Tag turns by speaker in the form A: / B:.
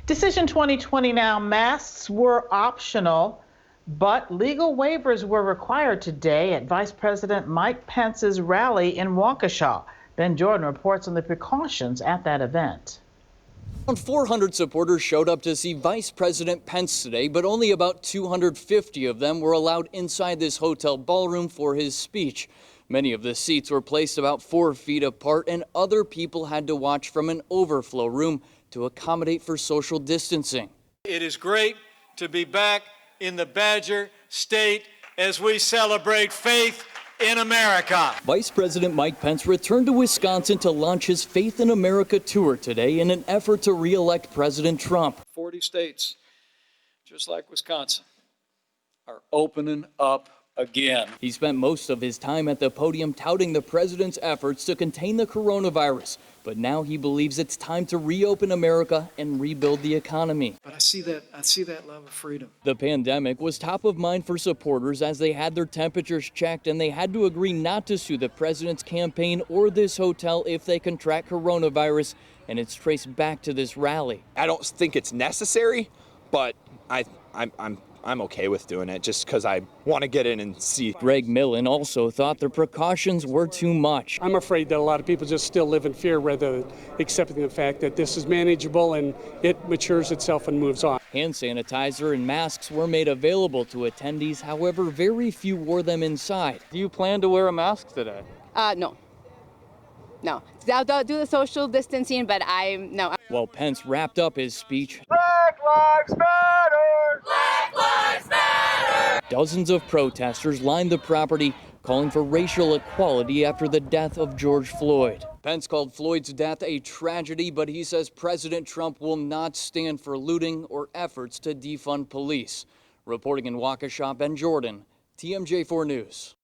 A: Decision 2020 now, masks were optional, but legal waivers were required today at Vice President Mike Pence's rally in Waukesha. Ben Jordan reports on the precautions at that event.
B: Around 400 supporters showed up to see Vice President Pence today, but only about 250 of them were allowed inside this hotel ballroom for his speech. Many of the seats were placed about 4 feet apart, and other people had to watch from an overflow room to accommodate for social distancing.
C: It is great to be back in the Badger State as we celebrate faith in America.
B: Vice President Mike Pence returned to Wisconsin to launch his Faith in America tour today in an effort to re-elect President Trump.
C: 40 states, just like Wisconsin, are opening up again.
B: He spent most of his time at the podium touting the president's efforts to contain the coronavirus, but now he believes it's time to reopen America and rebuild the economy.
C: But I see that love of freedom.
B: The pandemic was top of mind for supporters as they had their temperatures checked, and they had to agree not to sue the president's campaign or this hotel if they contract coronavirus, and it's traced back to this rally.
D: I don't think it's necessary, but I'm okay with doing it just because I want to get in and see.
B: Greg Millen also thought the precautions were too much.
E: I'm afraid that a lot of people just still live in fear rather than accepting the fact that this is manageable and it matures itself and moves on.
B: Hand sanitizer and masks were made available to attendees. However, very few wore them inside. Do you plan to wear a mask today?
F: No. I'll do the social distancing, but no.
B: While Pence wrapped up his speech,
C: Black Lives Matter!
G: Black Lives Matter!
B: dozens of protesters lined the property, calling for racial equality after the death of George Floyd. Pence called Floyd's death a tragedy, but he says President Trump will not stand for looting or efforts to defund police. Reporting in Waukesha, Ben Jordan, TMJ4 News.